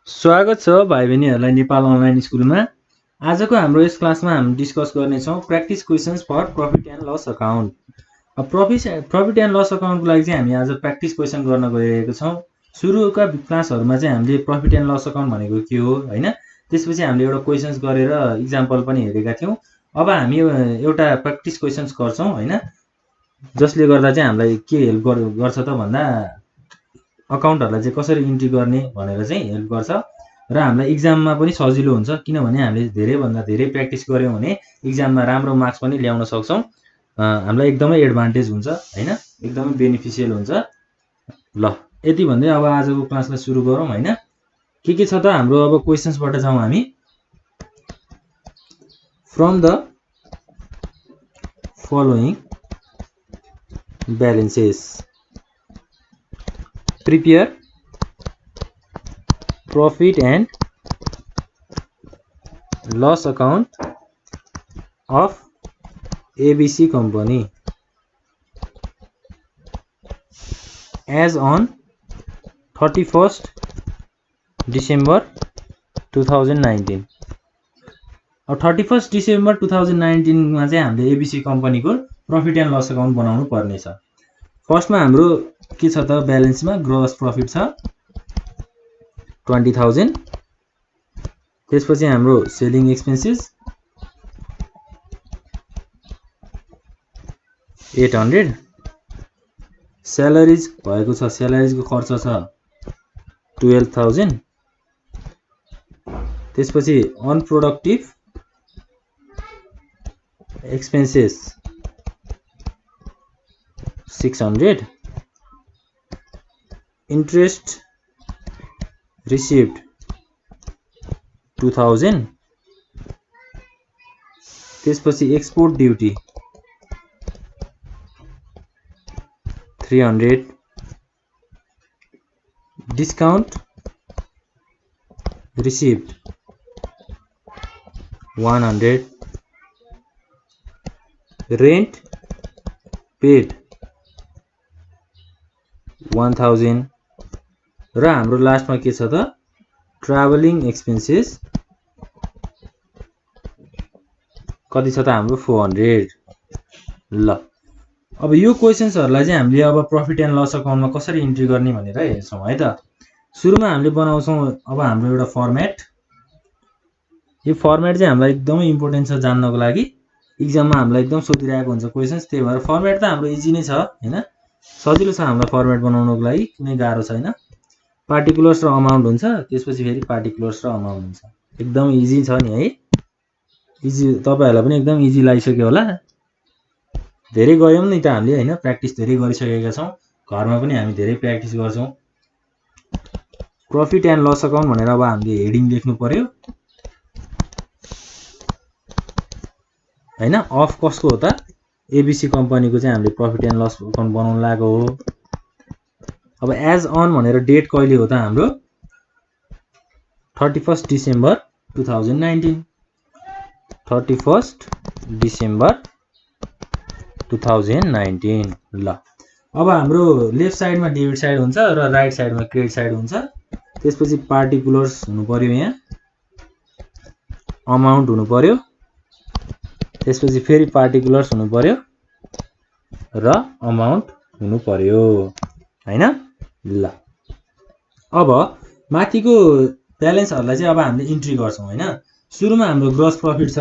स्वागत छ भाइ बहिनीहरूलाई नेपाल अनलाइन स्कुलमा। आजको हाम्रो यस क्लासमा हामी डिस्कस गर्नेछौँ practice questions for profit and loss account. Profit and loss अकाउन्टको लागि चाहिँ हामी आज प्र्याक्टिस क्वेसन गर्न गइरहेको छौँ। सुरुका क्लासहरूमा चाहिँ हामीले प्रफिट एन्ड लस अकाउन्ट भनेको के हो हैन, त्यसपछि हामीले एउटा क्वेसन्स गरेर इक्जाम्पल पनि हेरेका थियौँ। अब हामी एउटा प्र्याक्टिस क्वेसन्स गर्छौँ हैन, जसले गर्दा चाहिँ हामीलाई के हेल्प गर्छ त भन्दा अकाउन्टहरुलाई चाहिँ कसरी इन्ट्री गर्ने भनेर चाहिँ हेल्प गर्छ र हामीलाई इक्जाममा पनि सजिलो हुन्छ, किनभने हामीले धेरै भन्दा धेरै प्र्याक्टिस गर्यौं भने इक्जाममा राम्रो मार्क्स पनि ल्याउन सक्छौं। हामीलाई एकदमै एडभान्टेज हुन्छ हैन, एकदमै बेनिफिशियल हुन्छ। ल यति भन्दै अब आजको क्लासलाई सुरु गरौँ हैन। के छ त हाम्रो अब क्वेशन्सबाट जाउँ हामी। From the following balances prepare profit and loss account of ABC company as on 31st December 2019। अब 31st December 2019 मा चाहिँ हामीले ABC कम्पनीको प्रफिट एन्ड लस अकाउन्ट बनाउनु पर्ने छ। फर्स्टमा हाम्रो के छ त ब्यालेन्समा ग्रोस प्रफिट छ 20,000, त्यसपछि हाम्रो सेलिङ एक्सपेन्सेस 800, स्यालरीज भएको छ, स्यालरीजको खर्च छ 12,000, त्यसपछि अनप्रोडक्टिभ एक्सपेन्सेस 600, interest received 2000, त्यसपछि export duty 300, discount received 100, rent paid 1000 र हाम्रो लास्टमा के छ त ट्राभलिङ एक्सपेन्सेस कति छ त हाम्रो 400। ल अब यो क्वेशन्सहरुलाई चाहिँ हामीले अब प्रफिट एन्ड लस अकाउन्टमा कसरी इन्ट्री गर्ने भनेर हेर्छौं है त। सुरुमा हामीले बनाउँछौं अब हाम्रो एउटा फर्मेट। यो फर्मेट चाहिँ हामीलाई एकदमै इम्पोर्टेन्ट छ जान्नको लागि, इक्जाममा हामीलाई एकदम सोधिरहेको हुन्छ क्वेशन्स, त्यही भएर फर्मेट त हाम्रो इजी नै छ हैन, सजिलो छ हामीलाई फर्मेट बनाउनको लागि, कुनै गाह्रो छैन। पार्टिकुलर्स र अमाउन्ट हुन्छ, त्यसपछि फेरि पार्टिकुलर्स र अमाउन्ट हुन्छ, एकदम इजी छ नि है। इजी तपाईहरुलाई पनि एकदम इजी लागिसक्यो होला, धेरै गयौं नि त हामीले हैन, प्र्याक्टिस धेरै गरिसकेका छौं, घरमा पनि हामी धेरै प्र्याक्टिस गर्छौं। प्रफिट एन्ड लस अकाउन्ट भनेर अब हामीले हेडिङ लेख्नु पर्यो हैन। अफ कसको हो त एबीसी कम्पनीको चाहिँ हामीले प्रफिट एन्ड लस अकाउन्ट बनाउन लागेको हो। अब एज अन भनेर डेट कहिले हो त हाम्रो 31st December 2019, 31st December 2019। ल अब हाम्रो लेफ्ट साइडमा डेबिट साइड हुन्छ र राइट साइडमा क्रेडिट साइड हुन्छ, त्यसपछि पार्टिकुलर्स हुनु पर्यो, यहाँ अमाउन्ट हुनु पर्यो, त्यसपछि फेरि पार्टिकुलर्स हुनु पर्यो र अमाउन्ट हुनु पर्यो हैन। ल अब माथिको ब्यालेन्सहरुलाई चाहिँ अब हामीले इन्ट्री गर्छौं हैन। सुरुमा हाम्रो ग्रोस प्रफिट छ।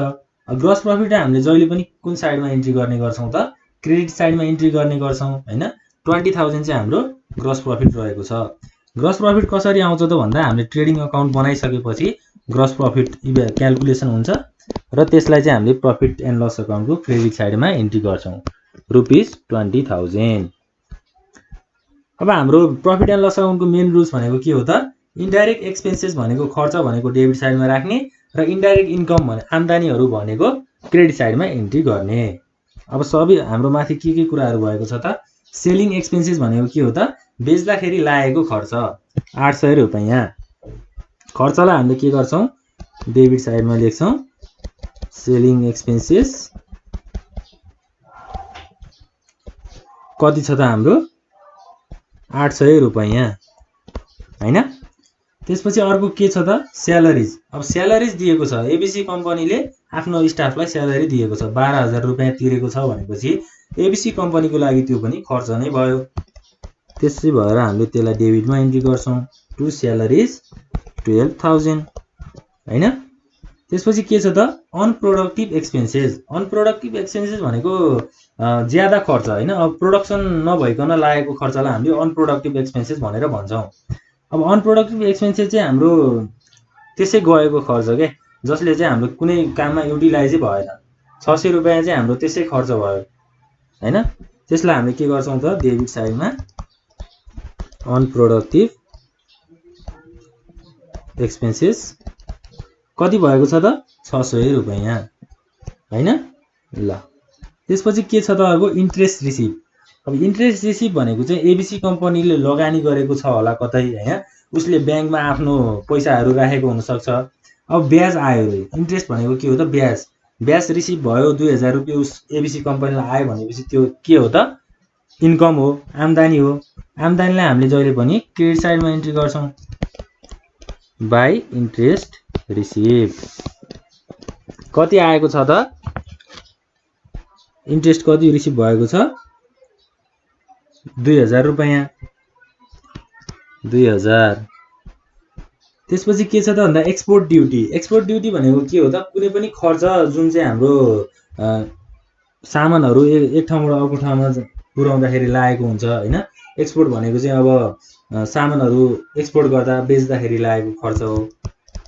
ग्रोस प्रफिट हामीले जहिले पनि कुन साइडमा इन्ट्री गर्ने गर्छौं त क्रेडिट साइडमा इन्ट्री गर्ने गर्छौं हैन। 20,000 चाहिँ हाम्रो ग्रोस प्रफिट रहेको छ। ग्रोस प्रफिट कसरी आउँछ त भन्दा हामीले ट्रेडिङ अकाउन्ट बनाइसकेपछि ग्रोस प्रफिट क्याल्कुलेसन हुन्छ र त्यसलाई चाहिँ हामीले प्रफिट एन्ड लस अकाउन्टको क्रेडिट साइडमा इन्ट्री गर्छौं ₹20,000। अब हाम्रो प्रफिट एन्ड लस अकाउन्टको मेन रुल्स भनेको के हो त, इन्डाइरेक्ट एक्सपेन्सेस भनेको खर्च भनेको डेबिट साइडमा राख्ने र इन्डाइरेक्ट इन्कम भने आम्दानीहरु भनेको क्रेडिट साइडमा इन्ट्री गर्ने। अब सबै हाम्रो माथि के कुराहरु भएको छ त, सेलिङ एक्सपेन्सेस भनेको के हो त, बेच्दाखेरि लागेको खर्च 800 रुपैयाँ। खर्चलाई हामीले के गर्छौं डेबिट साइडमा लेख्छौं सेलिङ एक्सपेन्सेस कति छ त हाम्रो 800 रुपैयाँ हैन। त्यसपछि अर्को के छ त स्यालेरिज। अब स्यालेरिज दिएको छ, एबिसी कम्पनीले आफ्नो स्टाफलाई स्यालेरी दिएको छ, 12,000 रुपियाँ तिरेको छ भनेपछि एबिसी कम्पनीको लागि त्यो पनि खर्च नै भयो। त्यसै भएर हामीले त्यसलाई डेबिटमा इन्ट्री गर्छौँ। टु स्यालेरिज 12,000 हैन। त्यसपछि के छ त अनप्रोडक्टिभ एक्सपेन्सेस। अनप्रोडक्टिभ एक्सपेन्सेस भनेको ज्यादा खर्च हैन, अब प्रोडक्सन नभइकन लागेको खर्चलाई हामीले अनप्रोडक्टिभ एक्सपेन्सेस भनेर भन्छौँ। अब अनप्रोडक्टिभ एक्सपेन्सेस चाहिँ हाम्रो त्यसै गएको खर्च के, जसले चाहिँ हाम्रो कुनै काममा युटिलाइजै भएन। 600 रुपियाँ चाहिँ हाम्रो त्यसै खर्च भयो हैन। त्यसलाई हामीले के गर्छौँ त डेबिट साइडमा अनप्रोडक्टिभ एक्सपेन्सेस कति भएको छ त 600 रुपियाँ हैन। ल त्यसपछि के छ त अर्को इन्ट्रेस्ट रिसिभ। अब इन्ट्रेस्ट रिसिभ भनेको चाहिँ एबिसी कम्पनीले लगानी गरेको छ होला कतै हैन, उसले ब्याङ्कमा आफ्नो पैसाहरू राखेको हुनसक्छ। अब ब्याज आयो, इन्ट्रेस्ट भनेको के हो त ब्याज। ब्याज रिसिभ भयो 2,000 रुपियाँ उस एबिसी कम्पनीलाई आयो भनेपछि त्यो के हो त इन्कम हो, आम्दानी हो। आम्दानीलाई हामीले जहिले पनि क्रेडिट साइडमा इन्ट्री गर्छौँ बाई इन्ट्रेस्ट रिसिभ। कति आएको छ त इन्ट्रेस्ट कति रिसिभ भएको छ 2,000 रुपियाँ 2,000। त्यसपछि के छ त भन्दा एक्सपोर्ट ड्युटी। एक्सपोर्ट ड्युटी भनेको के हो त कुनै पनि खर्च जुन चाहिँ हाम्रो सामानहरू एक ठाउँबाट अर्को ठाउँमा पुर्याउँदाखेरि लागेको हुन्छ हैन। एक्सपोर्ट भनेको चाहिँ अब सामानहरू एक्सपोर्ट गर्दा बेच्दाखेरि लागेको खर्च हो।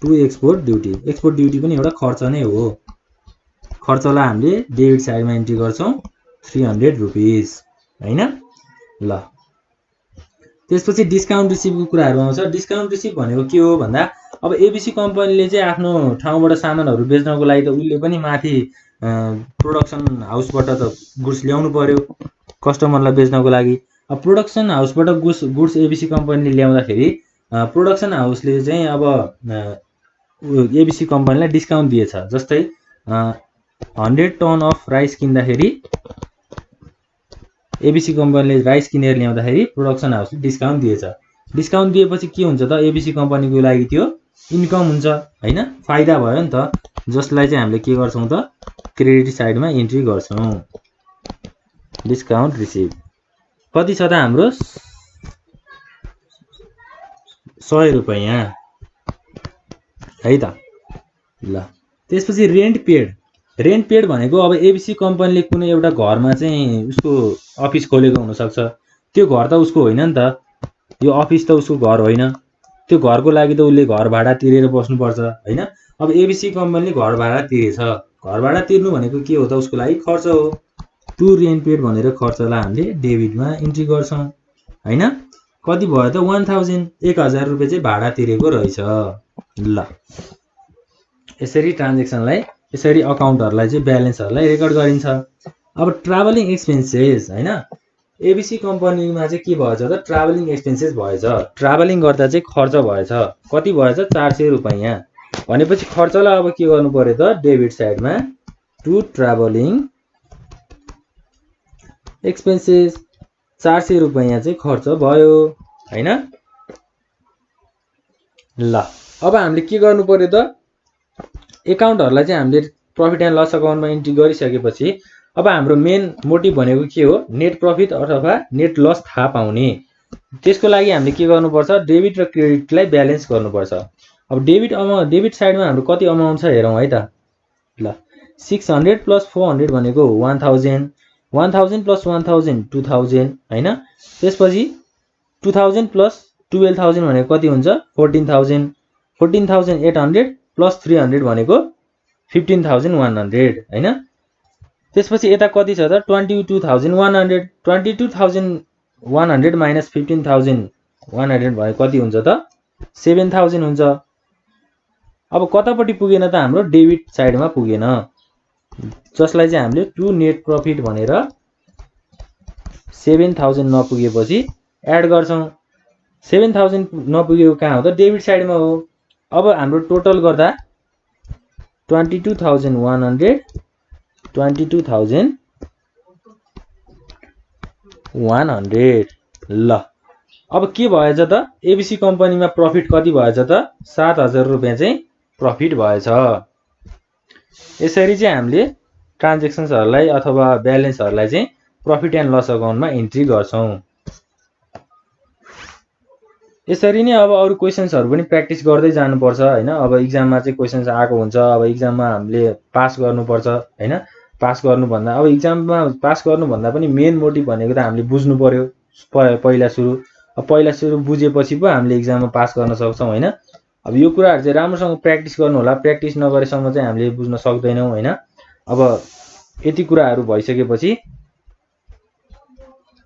To export duty. Export duty पनि एउटा खर्च नै हो। खर्चलाई हामीले डेबिट साइडमा इन्ट्री गर्छौँ 300 रुपिस हैन। ल त्यसपछि डिस्काउन्ट रिसिभको कुराहरू आउँछ। डिस्काउन्ट रिसिभ भनेको के हो भन्दा अब एबिसी कम्पनीले चाहिँ आफ्नो ठाउँबाट सामानहरू बेच्नको लागि त उसले पनि माथि प्रोडक्सन हाउसबाट त गुड्स ल्याउनु पर्यो कस्टमरलाई बेच्नको लागि। अब प्रोडक्सन हाउसबाट गुड्स एबिसी कम्पनीले ल्याउँदाखेरि प्रोडक्सन हाउसले चाहिँ अब एबिसी कम्पनीलाई डिस्काउन्ट दिएछ। जस्तै 100 टन अफ राइस किन्दाखेरि एबिसी कम्पनीले राइस किनेर ल्याउँदाखेरि प्रोडक्सन हाउसले डिस्काउन्ट दिएछ। डिस्काउन्ट दिएपछि के हुन्छ त एबिसी कम्पनीको लागि त्यो इन्कम हुन्छ हैन, फाइदा भयो नि त, जसलाई चाहिँ हामीले के गर्छौँ त क्रेडिट साइडमा इन्ट्री गर्छौँ। डिस्काउन्ट रिसिभ कति छ त हाम्रो 100 रुपियाँ है त। ल त्यसपछि रेन्ट पेड। रेन्ट पेड भनेको अब एबिसी कम्पनीले कुनै एउटा घरमा चाहिँ उसको अफिस खोलेको हुनसक्छ। त्यो घर त उसको होइन नि त, यो अफिस त उसको घर होइन। त्यो घरको लागि त उसले घर भाडा तिरेर बस्नुपर्छ हैन। अब एबिसी कम्पनीले घर भाडा तिरेछ, घर भाडा तिर्नु भनेको के हो त उसको लागि खर्च हो। टु रेन्ट पेड भनेर खर्चलाई हामीले डेबिटमा इन्ट्री गर्छौँ हैन। कति भयो त 1000 रुपियाँ चाहिँ भाडा तिरेको रहेछ। ल यसरी ट्रान्जेक्सनलाई यसरी अकाउन्टहरूलाई चाहिँ ब्यालेन्सहरूलाई रेकर्ड गरिन्छ। अब ट्राभलिङ एक्सपेन्सेस हैन, एबिसी कम्पनीमा चाहिँ के भएछ त ट्राभलिङ एक्सपेन्सेस भएछ। ट्राभलिङ गर्दा चाहिँ खर्च भएछ, कति भएछ 400 रुपियाँ भनेपछि खर्चलाई अब के गर्नु पर्यो त डेबिट साइडमा टु ट्राभलिङ एक्सपेन्सेस 400 रुपियाँ चाहिँ खर्च भयो हैन। ल अब हामीले के गर्नु पर्यो त एकाउन्टहरूलाई चाहिँ हामीले प्रफिट एन्ड लस अकाउन्टमा इन्ट्री गरिसकेपछि अब हाम्रो मेन मोटिभ भनेको के हो नेट प्रफिट अथवा नेट लस थाहा पाउने। त्यसको लागि हामीले के गर्नुपर्छ डेबिट र क्रेडिटलाई ब्यालेन्स गर्नुपर्छ। अब डेबिट साइडमा हाम्रो कति अमाउन्ट छ हेरौँ है त। ल 600 प्लस 400 भनेको 1000, 1000 प्लस 1000 2000 हैन। त्यसपछि 2000 प्लस 12000 भनेको कति हुन्छ 14000, 14800 प्लस 300 भनेको 15100 हैन। त्यसपछि यता कति छ त 22100, 22100 माइनस 15100 भनेको कति हुन्छ त 7000 हुन्छ। अब कतापट्टि पुगेन त हाम्रो डेबिट साइडमा पुगेन, जसलाई चाहिँ हामीले टु नेट प्रफिट भनेर 7000 नपुगेपछि एड गर्छौं। 7000 नपुगेको कहाँ हो त डेबिट साइडमा हो। अब हाम्रो टोटल गर्दा 22100 22100 ल अब के भएछ त एबीसी कम्पनीमा प्रफिट कति भएछ त 7,000 रुपैयाँ चाहिँ प्रफिट भएछ। यसरी चाहिँ हामीले ट्रान्ज्याक्सन्सहरूलाई अथवा ब्यालेन्सहरूलाई चाहिँ प्रफिट एन्ड लस अकाउन्टमा इन्ट्री गर्छौं। यसरी नै अब अरु क्वेशन्सहरु पनि प्र्याक्टिस गर्दै जानुपर्छ हैन। अब एक्जाममा चाहिँ क्वेशन्स आएको हुन्छ, अब एक्जाममा हामीले पास गर्नुपर्छ हैन। पास गर्नुभन्दा अब एक्जाममा पास गर्नुभन्दा पनि मेन मोटिभ भनेको त हामीले बुझ्नु पर्यो पहिला सुरु। अब पहिला सुरु बुझेपछि पो हामीले एक्जाममा पास गर्न सक्छौं हैन। अब यो कुराहरु चाहिँ राम्रोसँग प्र्याक्टिस गर्नु होला। प्र्याक्टिस नगरेसम्म चाहिँ हामीले बुझ्न सक्दैनौं हैन। अब यति कुराहरु भइसकेपछि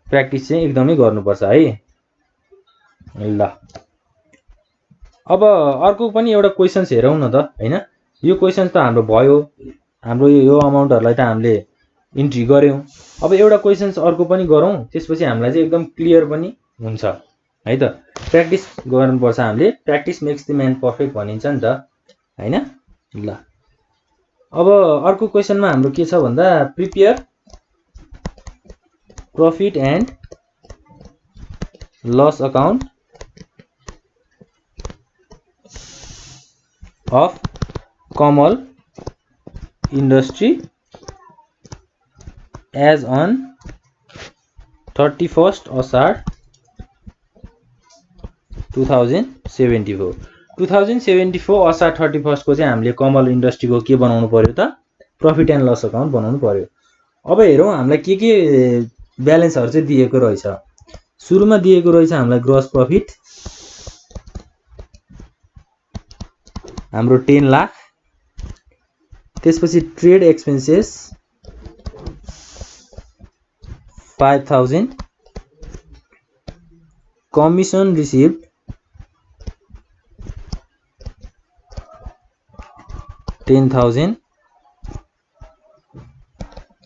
प्र्याक्टिस चाहिँ एकदमै गर्नुपर्छ है। ल अब अर्को पनि एउटा क्वेशन्स हेरौं न त हैन। यो क्वेशन्स त हाम्रो भयो, हाम्रो यो अमाउन्टहरुलाई त हामीले इन्ट्री गर्यौं। अब एउटा क्वेशन्स अर्को पनि गरौं, त्यसपछि हामीलाई चाहिँ एकदम क्लियर पनि हुन्छ है त। प्र्याक्टिस गर्नुपर्छ हामीले। Practice makes the man perfect भनिन्छ नि त हैन। ल अब अर्को क्वेशनमा हाम्रो के छ भन्दा prepare profit and loss account of Kamal Industry as on 31st Ashad 2074। 2074 असार 31 को चाहिँ हामीले कमल इन्डस्ट्रीको के बनाउनु पर्यो त प्रफिट एन्ड लस अकाउन्ट बनाउनु पर्यो। अब हेरौं हामीलाई के ब्यालेन्सहरु चाहिँ दिएको रहेछ। सुरुमा दिएको रहेछ हामीलाई ग्रोस प्रफिट हाम्रो 10 लाख, त्यसपछि trade expenses 5000, commission received 10,000,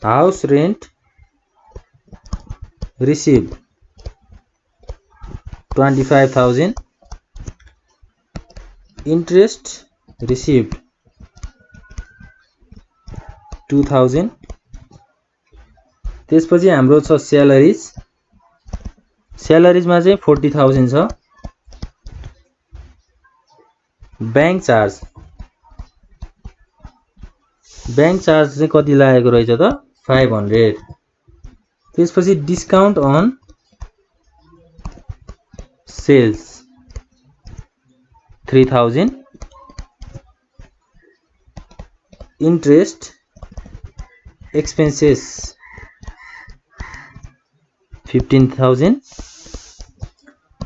house rent received 25,000, interest received 2000। त्यसपछि हाम्रो छ स्यालरीज। स्यालरीजमा चाहिँ 40,000 छ। बैंक चार्ज, बैंक चार्ज चाहिँ कति लागेको रहेछ त 500। त्यसपछि discount on sales 3000, interest expenses 15,000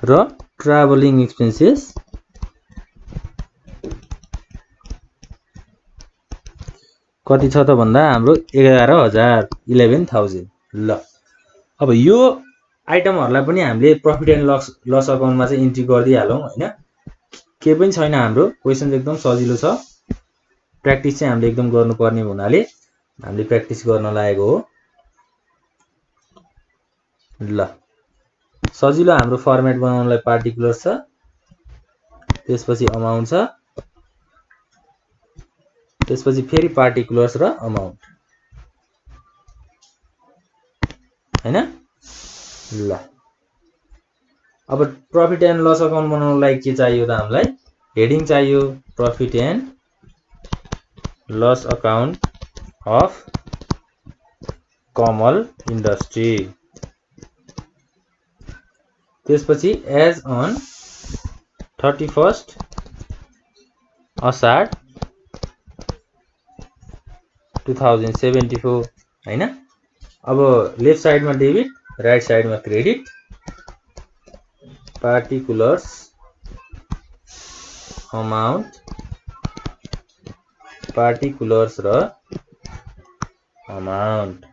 र ट्राभलिङ एक्सपेन्सेस कति छ त भन्दा हाम्रो 11,000 11,000। ल अब यो आइटमहरुलाई पनि हामीले प्रफिट एन्ड लस अकाउन्टमा चाहिँ इन्ट्री गर्दिहालौं हैन। के पनि छैन, हाम्रो क्वेशन एकदम सजिलो छ। प्र्याक्टिस चाहिँ हामीले एकदम गर्नुपर्ने हुनाले हामीले प्र्याक्टिस गर्न लागेको हो। ल सजिलो हाम्रो फर्मेट बनाउनलाई पार्टिकुलर्स छ, त्यसपछि अमाउन्ट छ, त्यसपछि फेरि पार्टिकुलर्स र अमाउन्ट हैन। ल अब प्रफिट एन्ड लस अकाउन्ट बनाउनलाई के चाहियो त हामीलाई हेडिङ चाहियो profit and loss account of Kamal industry. त्यसपछि एज अन 31st असार 2074 हैन। अब लेफ्ट साइडमा डेबिट, राइट साइडमा क्रेडिट, पार्टिकुलर्स अमाउन्ट, पार्टिकुलर्स र अमाउन्ट।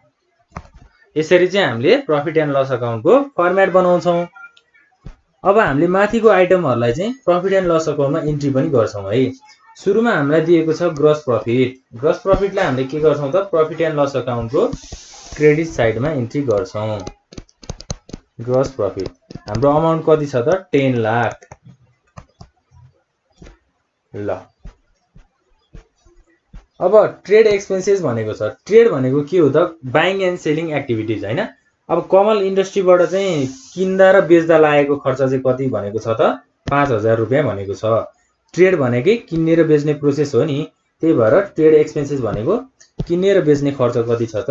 यसरी चाहिँ हामीले प्रफिट एन्ड लस अकाउन्टको फर्मेट बनाउँछौं। अब हामीले माथिको आइटमहरुलाई चाहिँ प्रफिट एन्ड लस अकाउन्टमा इन्ट्री पनि गर्छौं है। सुरुमा हामीलाई दिएको छ ग्रोस प्रफिट। ग्रोस प्रफिटलाई हामीले के गर्छौं त प्रफिट एन्ड लस अकाउन्टको क्रेडिट साइडमा इन्ट्री गर्छौं। ग्रोस प्रफिट हाम्रो अमाउन्ट कति छ त 10 लाख। ल अब ट्रेड एक्सपेन्सेस भनेको छ। ट्रेड भनेको के हो त बाइङ एन्ड सेलिङ एक्टिभिटिज हैन। अब कमल इन्डस्ट्रीबाट चाहिँ किन्दा र बेच्दा लागेको खर्च चाहिँ कति भनेको छ त 5000 रुपियाँ भनेको छ। ट्रेड भनेकै किन्ने र बेच्ने प्रोसेस हो नि, त्यही भएर ट्रेड एक्सपेन्सेस भनेको किन्ने र बेच्ने खर्च कति छ त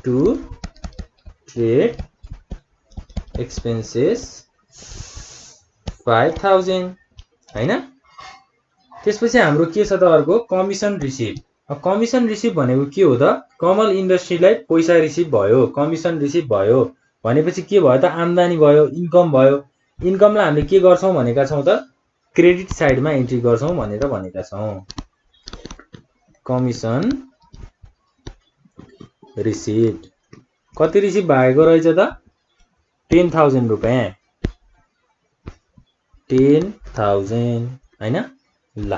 टु ट्रेड एक्सपेन्सेस 5000 हैन। त्यसपछि हाम्रो के छ त अर्को कमिसन रिसिभ। कमिसन रिसिभ भनेको के हो त कमल इन्डस्ट्रीलाई पैसा रिसिभ भयो, कमिसन रिसिभ भयो भनेपछि के भयो त आम्दानी भयो, इन्कम भयो। इन्कमलाई हामीले के गर्छौं भनेका छौं त क्रेडिट साइडमा एन्ट्री गर्छौं भनेर भनेका छौं। कमिसन रिसिभ कति रिसिभ भएको रहेछ त 10000 रुपैयाँ 10000 हैन। ल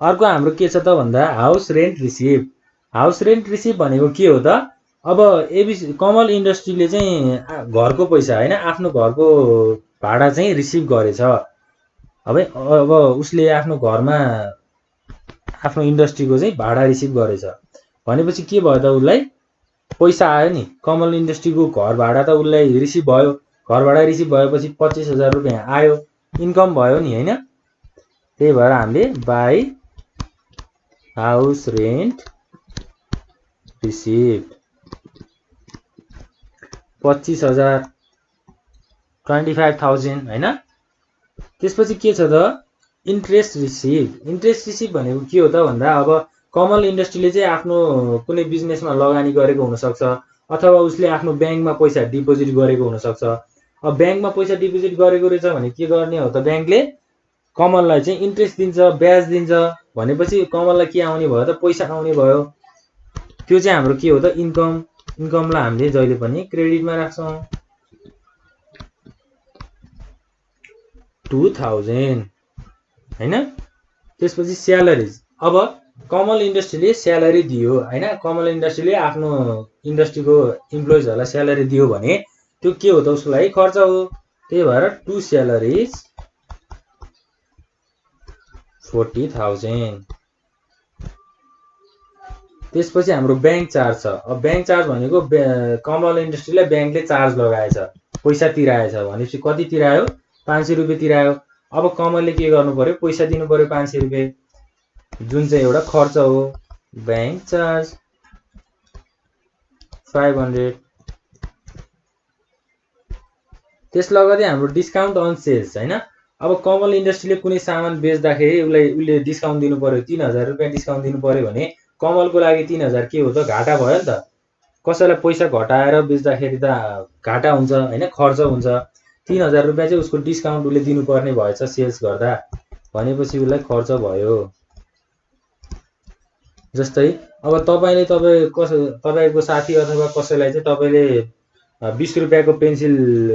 अर्को हाम्रो के छ त भन्दा house rent receive. House rent receive भनेको के हो त अब एबीसी कमल इन्डस्ट्रीले चाहिँ घरको पैसा हैन आफ्नो घरको भाडा चाहिँ रिसिभ गरेछ। अब उसले आफ्नो घरमा आफ्नो इन्डस्ट्रीको चाहिँ भाडा रिसिभ गरेछ भनेपछि के भयो त उसलाई पैसा आयो नि। कमल इन्डस्ट्रीको घर भाडा त उसलाई रिसिभ भयो, घर भाडा रिसिभ भएपछि 25000 रुपैयाँ आयो, इन्कम भयो नि हैन। त्यही भएर हामीले बाई हाउस रेन्ट रिसिभ 25000 25,000 हैन। त्यसपछि के छ त इन्ट्रेस्ट रिसिभ। इन्ट्रेस्ट रिसिभ भनेको के हो त भन्दा अब कमल इन्डस्ट्रीले चाहिँ आफ्नो कुनै बिजनेसमा लगानी गरेको हुन सक्छ अथवा उसले आफ्नो ब्याङ्कमा पैसा डिपोजिट गरेको हुन सक्छ। अब ब्याङ्कमा पैसा डिपोजिट गरेको रहेछ भने के गर्ने हो त ब्याङ्कले कमललाई चाहिँ इन्ट्रेस्ट दिन्छ, ब्याज दिन्छ भनेपछि कमललाई के आउने भयो त पैसा आउने भयो। त्यो चाहिँ हाम्रो के हो त इन्कम। इन्कमलाई हामीले जहिले पनि क्रेडिटमा राख्छौं। 2000 हैन। त्यसपछि स्यालरिज। अब कमल इन्डस्ट्रीले स्यालेरी दियो हैन, कमल इन्डस्ट्रीले आफ्नो इन्डस्ट्रीको इम्प्लोइजहरुलाई स्यालेरी दियो भने त्यो के हो त उसको लागि खर्च हो। त्यही भएर टु स्यालेरिज 40,000। त्यसपछि हाम्रो ब्याङ्क चार्ज छ। अब ब्याङ्क चार्ज भनेको कमल इन्डस्ट्रीलाई ब्याङ्कले चार्ज लगाएछ, पैसा तिराएछ भनेपछि कति तिरायो 500 रुपैयाँ तिरायो। अब कमलले के गर्नु पर्यो पैसा दिनु पर्यो 500 रुपैयाँ जुन चाहिँ एउटा खर्च हो। Bank charge 500। त्यस लगतै हाम्रो डिस्काउन्ट अन सेल्स हैन। अब कमल इन्डस्ट्रीले कुनै सामान बेच्दाखेरि उसले डिस्काउन्ट दिनु पर्यो 3000 रुपैयाँ डिस्काउन्ट दिनु पर्यो भने कमलको लागि 3000 के हो त घाटा भयो नि त। कसैलाई पैसा घटाएर बेच्दाखेरि त घाटा हुन्छ हैन, खर्च हुन्छ। 3000 रुपैयाँ चाहिँ उसको डिस्काउन्ट उसले दिनुपर्ने भएछ सेल्स गर्दा भनेपछि उसलाई खर्च भयो। जस्तै अब तपाईको साथी अथवा कसैलाई चाहिँ तपाईले 20 रुपैयाँको पेन्सिल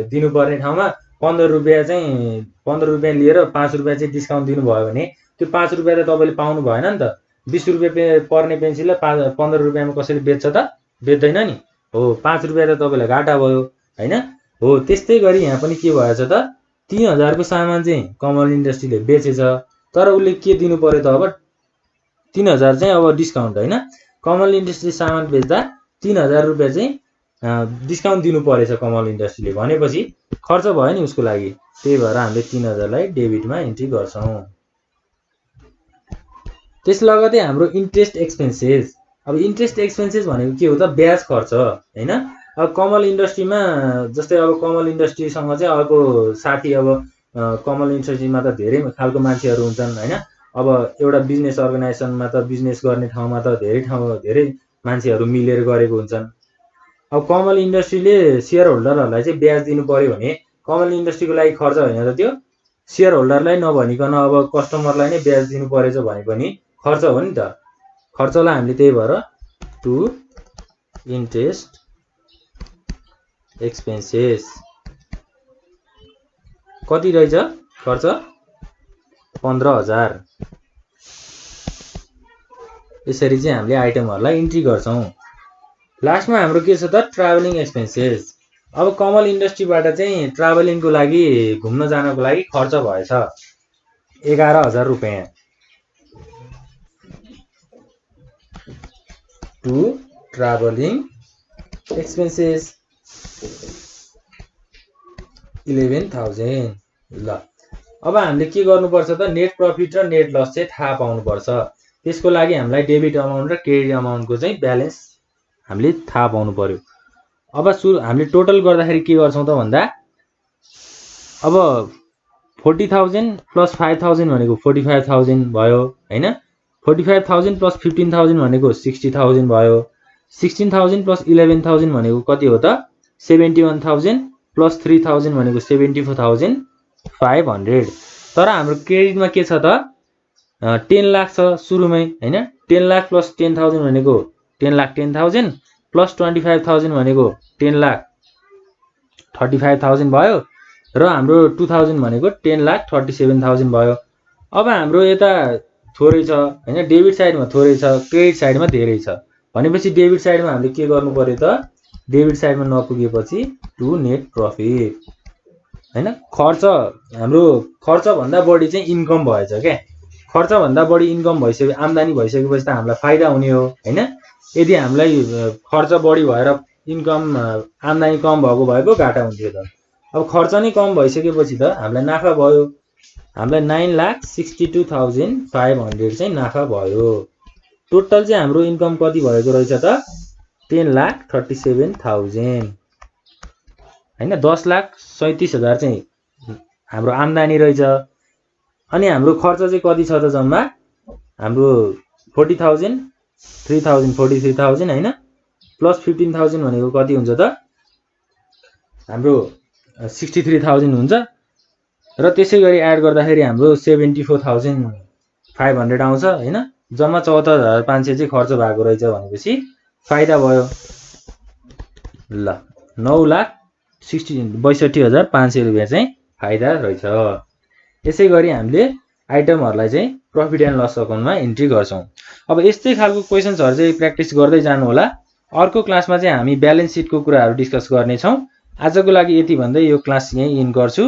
दिनुपर्ने ठाउँमा 15 रुपैयाँ लिएर 5 रुपैयाँ चाहिँ डिस्काउन्ट दिनुभयो भने त्यो 5 रुपैयाँ त तपाईले पाउनु भएन नि त। 20 रुपैयाँ पर्ने पेन्सिललाई 15 रुपैयाँमा कसैले बेच्छ त बेच्दैन नि हो। 5 रुपैयाँ त तपाईलाई घाटा भयो हैन हो। त्यस्तै गरी यहाँ पनि के भएछ त 3000 को सामान चाहिँ कमल इन्डस्ट्रीले बेचेछ तर उसले के दिनु पर्यो त अब 3000 चाहिँ अब डिस्काउन्ट हैन। कमल इन्डस्ट्री सामान बेच्दा 3000 रुपैयाँ चाहिँ डिस्काउन्ट दिनु परेछ कमल इन्डस्ट्रीले भनेपछि खर्च भयो नि उसको लागि। त्यही भएर हामीले 3000 लाई डेबिटमा एन्ट्री गर्छौं। त्यस लगतै हाम्रो इन्ट्रेस्ट एक्सपेन्सेस। अब इन्ट्रेस्ट एक्सपेन्सेस भनेको के हो त ब्याज खर्च हैन। अब कमल इन्डस्ट्रीमा जस्तै अब कमल इन्डस्ट्रीसँग चाहिँ अर्को साथी अब कमल इन्डस्ट्रीमा त धेरै खालको मान्छेहरु हुन्छन् हैन। अब एउटा बिजनेस अर्गनाइजेसनमा त बिजनेस गर्ने ठाउँमा त धेरै मान्छेहरु मिलेर गरेको हुन्छन्। अब कमल इन्डस्ट्रीले शेयर होल्डरहरुलाई चाहिँ ब्याज दिनु पर्यो भने कमल इन्डस्ट्रीको लागि खर्च हैन त त्यो। शेयर होल्डरलाई नभनिकन अब कस्टमरलाई नै ब्याज दिनु परेछ भने पनि खर्च हो नि त। खर्चलाई हामीले त्यही भएर टु इन्ट्रेस्ट एक्सपेन्सेस कति रहेछ खर्च 15000। यसरी चाहिँ हामीले आइटमहरुलाई इन्ट्री गर्छौं। लास्टमा हाम्रो के छ त ट्राभलिङ एक्सपेन्सेस। अब कमल इन्डस्ट्रीबाट चाहिँ ट्राभलिङको लागि घुम्न जानको लागि खर्च भएछ 11000 रुपैयाँ टु ट्राभलिङ एक्सपेन्सेस। 11,000। ल अब हामीले के गर्नुपर्छ त नेट प्रफिट र नेट लस चाहिँ थाहा पाउनुपर्छ। त्यसको लागि हामीलाई डेबिट अमाउन्ट र क्रेडिट अमाउन्टको चाहिँ ब्यालेन्स हामीले थाहा पाउनु पर्यो। अब हामीले टोटल गर्दाखेरि के गर्छौँ त भन्दा अब 40,000 प्लस 5,000 भनेको 45,000 भयो हैन। 45,000 प्लस 15,000 भनेको 60,000 भयो। 16,000 प्लस 11,000 भनेको कति हो त 71,000 प्लस 3,000 भनेको 74,500। तर हाम्रो क्रेडिटमा के छ त 10 लाख छ सुरुमै हैन। 10 लाख प्लस 10,000 भनेको 10,10,000 प्लस 25,000 भनेको 10,35,000 भयो र हाम्रो 2,000 भनेको 10,37,000 भयो। अब हाम्रो यता थोरै छ हैन, डेबिट साइडमा थोरै छ, क्रेडिट साइडमा धेरै छ भनेपछि डेबिट साइडमा हामीले के गर्नु पर्यो त डेबिट साइडमा नपुगेपछि टु नेट प्रफिट हैन। खर्च हाम्रो खर्च भन्दा बढी चाहिँ इन्कम भएछ के। खर्च भन्दा बढी इन्कम भइसक्यो, आम्दानी भइसकेपछि त हामीलाई फाइदा हुने हो हैन। यदि हामीलाई खर्च बढी भएर इन्कम आम्दानी कम भएको भए पो घाटा हुन्थ्यो त। अब खर्च नै कम भइसकेपछि त हामीलाई नाफा भयो। हामीलाई 9,62,500 चाहिँ नाफा भयो। टोटल चाहिँ हाम्रो इन्कम कति भएको रहेछ त 10,37,000 हैन। 10,37,000 चाहिँ हाम्रो आम्दानी रहेछ। अनि हाम्रो खर्च चाहिँ कति छ त जम्मा हाम्रो 40,000 3,000 43,000 हैन प्लस 15,000 भनेको कति हुन्छ त हाम्रो 63,000 हुन्छ। र त्यसै गरी एड गर्दाखेरि हाम्रो 74,500 आउँछ हैन। जम्मा 74,500 चाहिँ खर्च भएको रहेछ भनेपछि फाइदा भयो। ल 9,62,500 रुपैयाँ चाहिँ फाइदा रहेछ। यसै गरी हामीले आइटमहरूलाई चाहिँ प्रफिट एन्ड लस अकाउन्टमा इन्ट्री गर्छौँ। अब यस्तै खालको क्वेसन्सहरू चाहिँ प्र्याक्टिस गर्दै जानु होला। अर्को क्लासमा चाहिँ हामी ब्यालेन्स सिटको कुराहरू डिस्कस गर्नेछौँ। आजको लागि यति भन्दै यो क्लास यहीँ इन गर्छु।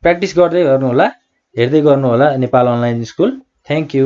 प्र्याक्टिस गर्दै गर्नु होला, हेर्दै गर्नु होला Nepal online school. Thank you.